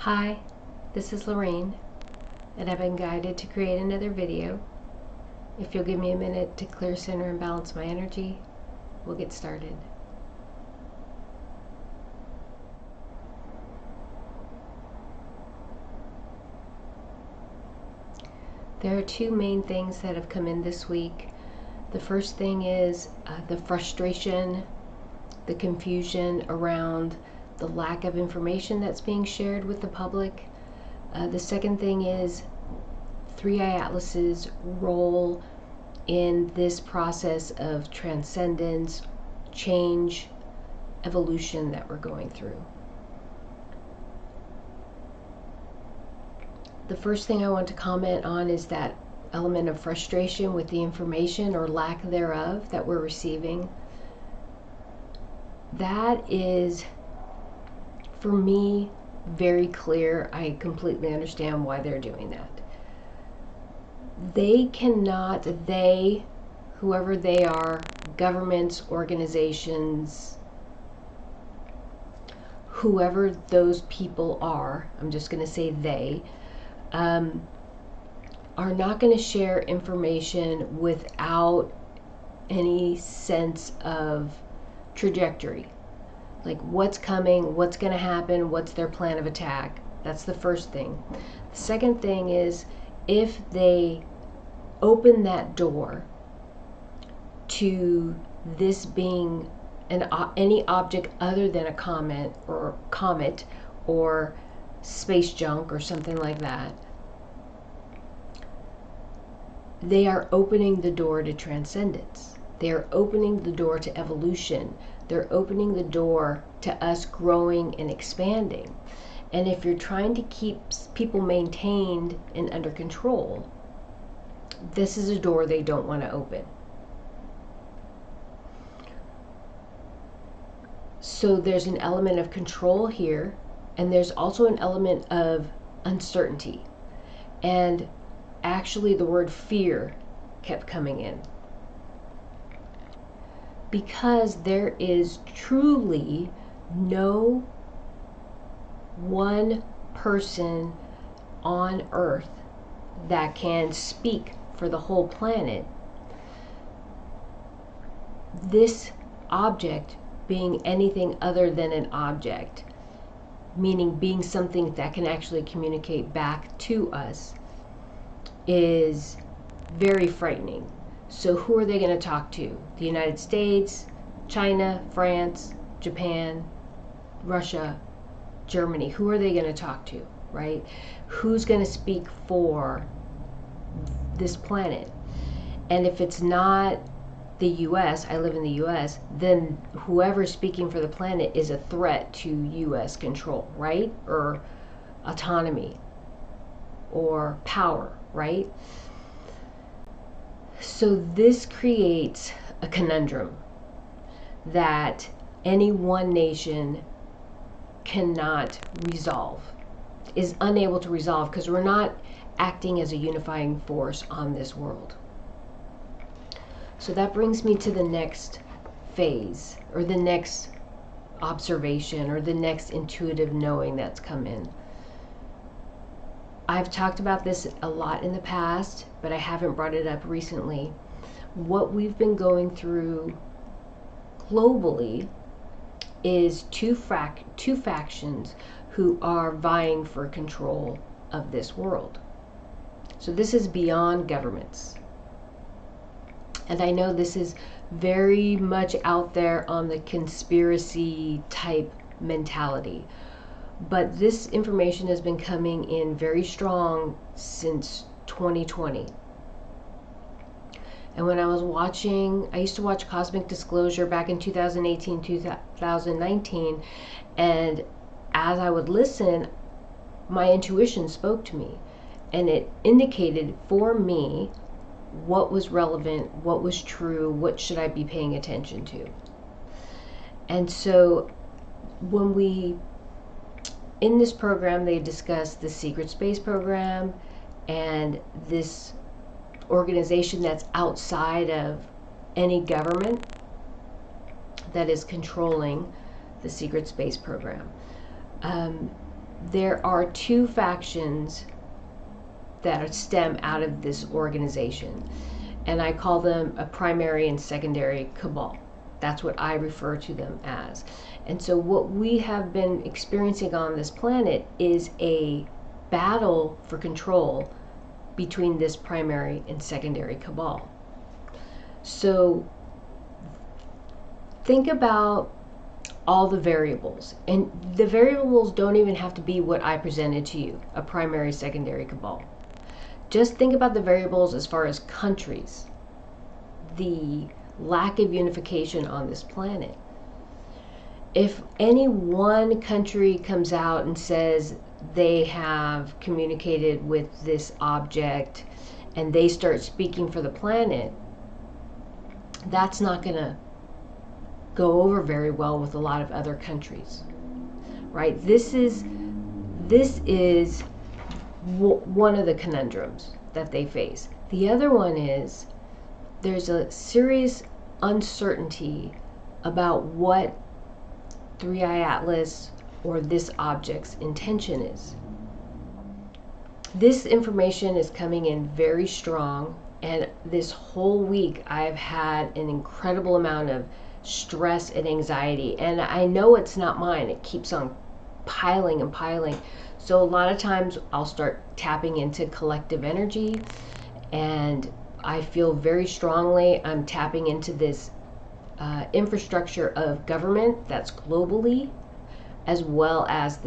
Hi, this is Lorraine, and I've been guided to create another video. If you'll give me a minute to clear, center, and balance my energy, we'll get started. There are two main things that have come in this week. The first thing is the frustration, the confusion around the lack of information that's being shared with the public. The second thing is 3i Atlas's role in this process of transcendence, change, evolution that we're going through. The first thing I want to comment on is that element of frustration with the information or lack thereof that we're receiving. That is, for me, very clear. I completely understand why they're doing that. They cannot, whoever they are, governments, organizations, whoever those people are, I'm just going to say they, are not going to share information without any sense of trajectory. Like what's coming, what's going to happen, what's their plan of attack. That's the first thing. The second thing is, if they open that door to this being any object other than a comet or space junk or something like that, they are opening the door to transcendence. They are opening the door to evolution. They're opening the door to us growing and expanding. And if you're trying to keep people maintained and under control, this is a door they don't want to open. So there's an element of control here, and there's also an element of uncertainty. And actually the word fear kept coming in, because there is truly no one person on Earth that can speak for the whole planet. This object being anything other than an object, meaning being something that can actually communicate back to us, is very frightening. So who are they going to talk to? The United States, China, France, Japan, Russia, Germany. Who are they going to talk to, right? Who's going to speak for this planet? And if it's not the US, I live in the US, then whoever's speaking for the planet is a threat to US control, right? Or autonomy or power, right? So this creates a conundrum that any one nation cannot resolve, is unable to resolve, because we're not acting as a unifying force on this world. So that brings me to the next phase, or the next observation, or the next intuitive knowing that's come in. I've talked about this a lot in the past, but I haven't brought it up recently. What we've been going through globally is two factions who are vying for control of this world. So this is beyond governments. And I know this is very much out there on the conspiracy type mentality, but this information has been coming in very strong since 2020. And when I was watching, I used to watch Cosmic Disclosure back in 2018, 2019, and as I would listen, my intuition spoke to me, and it indicated for me what was relevant, what was true, what should I be paying attention to. And so when we, in this program, they discussed the secret space program and this organization that's outside of any government that is controlling the secret space program. there are two factions that stem out of this organization, and I call them a primary and secondary cabal. That's what I refer to them as. And so what we have been experiencing on this planet is a battle for control between this primary and secondary cabal. So think about all the variables, and the variables don't even have to be what I presented to you, a primary, secondary cabal. Just think about the variables as far as countries, the lack of unification on this planet. If any one country comes out and says they have communicated with this object and they start speaking for the planet, that's not going to go over very well with a lot of other countries, right? This is one of the conundrums that they face. The other one is there's a serious uncertainty about what 3i Atlas or this object's intention is. This information is coming in very strong, and this whole week I've had an incredible amount of stress and anxiety, and I know it's not mine. It keeps on piling and piling. So a lot of times I'll start tapping into collective energy, and I feel very strongly I'm tapping into this infrastructure of government that's globally, as well as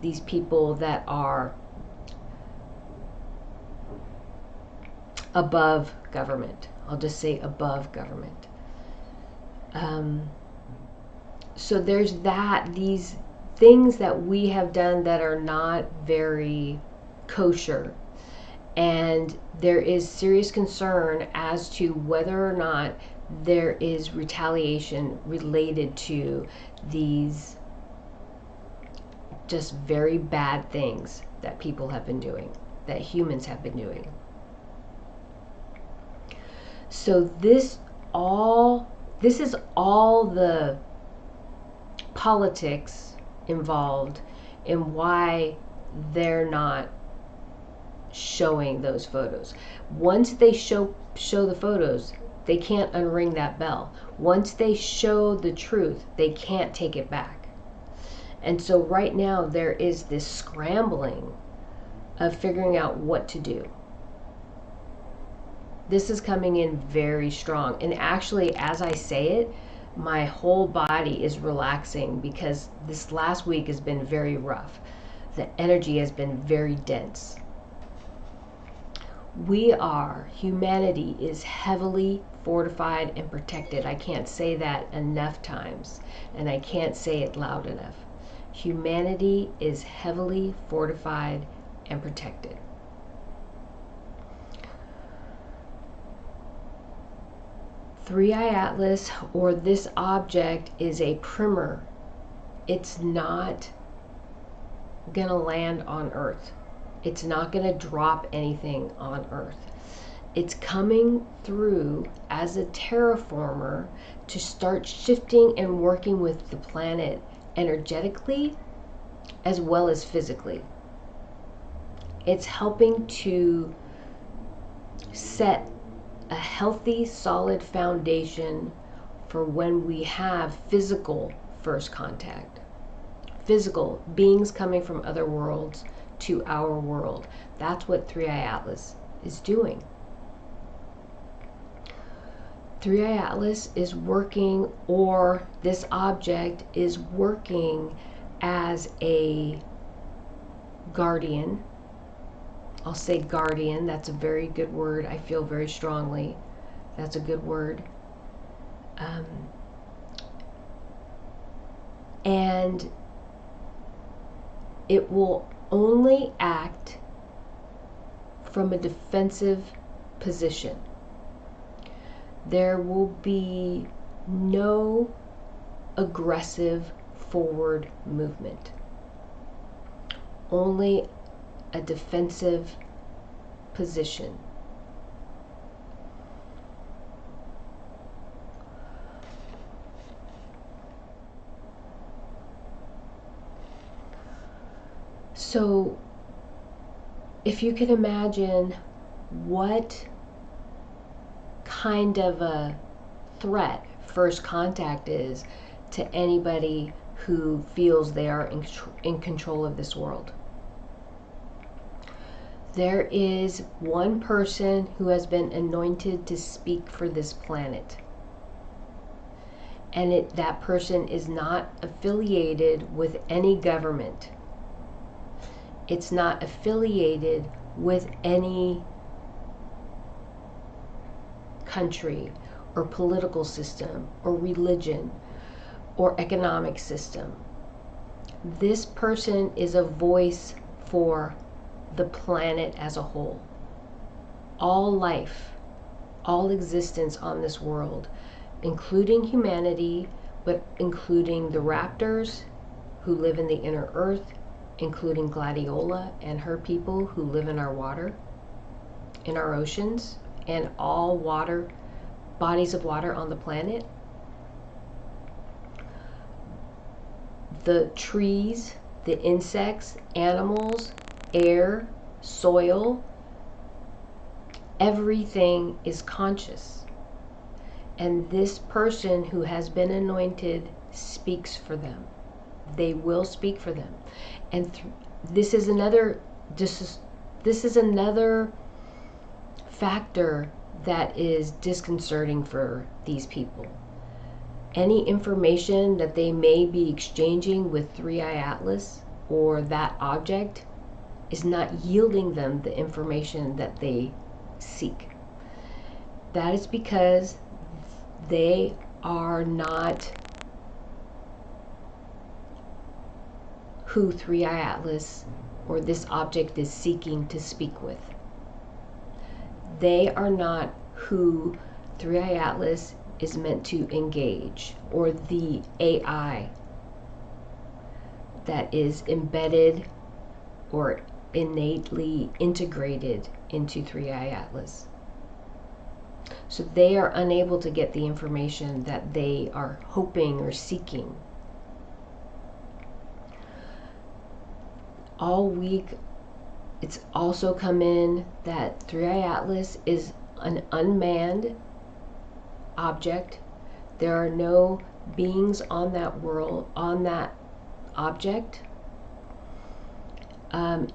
these people that are above government. I'll just say above government. So there's these things that we have done that are not very kosher, and there is serious concern as to whether or not there is retaliation related to these just very bad things that people have been doing, that humans have been doing. So this is all the politics involved in why they're not showing those photos. Once they show the photos, they can't unring that bell. Once they show the truth, they can't take it back. And so right now there is this scrambling of figuring out what to do. This is coming in very strong. And actually, as I say it, my whole body is relaxing, because this last week has been very rough. The energy has been very dense. Humanity is heavily fortified and protected. I can't say that enough times, and I can't say it loud enough. Humanity is heavily fortified and protected. Three Eye Atlas, or this object, is a primer. It's not gonna land on Earth. It's not gonna drop anything on Earth. It's coming through as a terraformer to start shifting and working with the planet energetically as well as physically. It's helping to set a healthy, solid foundation for when we have physical first contact. Physical beings coming from other worlds to our world. That's what 3i Atlas is doing. 3i Atlas is working, or this object is working as a guardian. I'll say guardian. That's a very good word. I feel very strongly. That's a good word. And it will only act from a defensive position. There will be no aggressive forward movement. Only a defensive position. So if you can imagine what kind of a threat first contact is to anybody who feels they are in control of this world. There is one person who has been anointed to speak for this planet. And that person is not affiliated with any government. It's not affiliated with any country or political system or religion or economic system. This person is a voice for the planet as a whole. All life, all existence on this world, including humanity, but including the raptors who live in the inner earth, including Gladiola and her people who live in our water, in our oceans, and all water, bodies of water on the planet. The trees, the insects, animals, air, soil, everything is conscious. And this person who has been anointed speaks for them. They will speak for them. And this is another factor that is disconcerting for these people. Any information that they may be exchanging with 3i Atlas or that object is not yielding them the information that they seek. That is because they are not who 3i Atlas or this object is seeking to speak with. They are not who 3i Atlas is meant to engage, or the AI that is embedded or innately integrated into 3i Atlas. So they are unable to get the information that they are hoping or seeking. All week, it's also come in that 3i Atlas is an unmanned object. There are no beings on that world, on that object.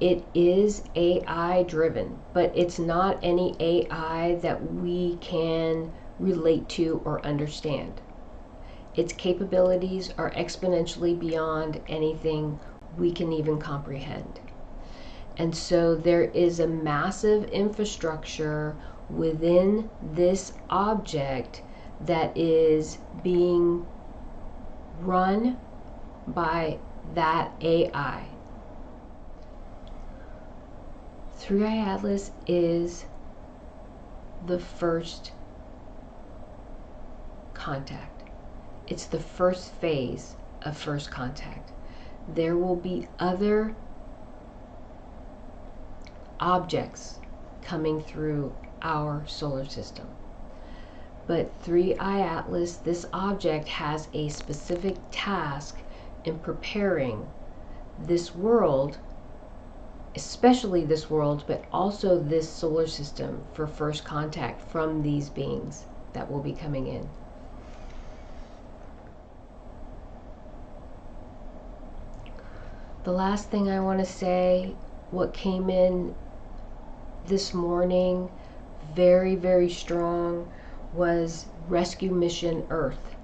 It is AI driven, but it's not any AI that we can relate to or understand. Its capabilities are exponentially beyond anything we can even comprehend. And so there is a massive infrastructure within this object that is being run by that AI. 3i Atlas is the first contact. It's the first phase of first contact. There will be other objects coming through our solar system. But 3i Atlas, this object, has a specific task in preparing this world, especially this world, but also this solar system, for first contact from these beings that will be coming in. The last thing I want to say, what came in this morning very, very strong, was Rescue Mission Earth.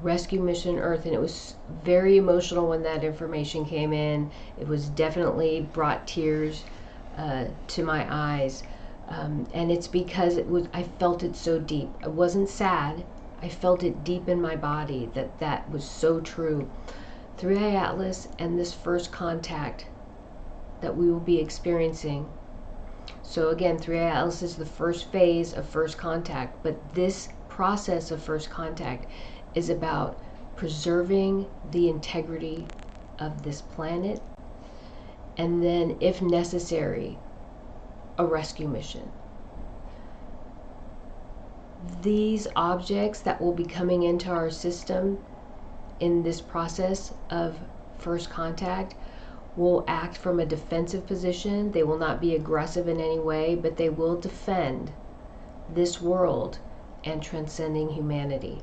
Rescue Mission Earth, and it was very emotional when that information came in. It was definitely brought tears to my eyes, and it's because I felt it so deep. I wasn't sad. I felt it deep in my body that was so true. 3i Atlas and this first contact that we will be experiencing. So again, 3i Atlas is the first phase of first contact, but this process of first contact is about preserving the integrity of this planet, and then, if necessary, a rescue mission. These objects that will be coming into our system in this process of first contact will act from a defensive position. They will not be aggressive in any way, but they will defend this world and transcending humanity.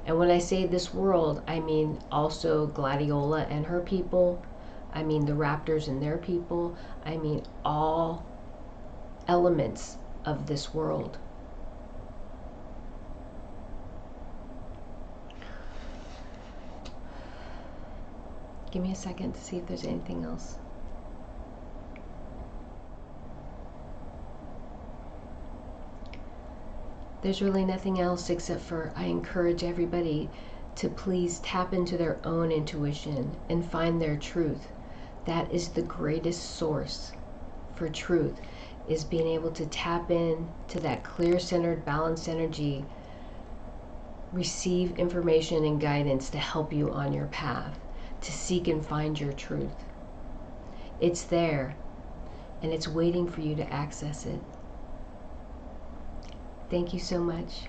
And when I say this world, I mean also Gladiola and her people. I mean the raptors and their people. I mean all elements of this world. Give me a second to see if there's anything else. There's really nothing else except for I encourage everybody to please tap into their own intuition and find their truth. That is the greatest source for truth, is being able to tap in to that clear-centered, balanced energy, receive information and guidance to help you on your path, to seek and find your truth. It's there, and it's waiting for you to access it. Thank you so much.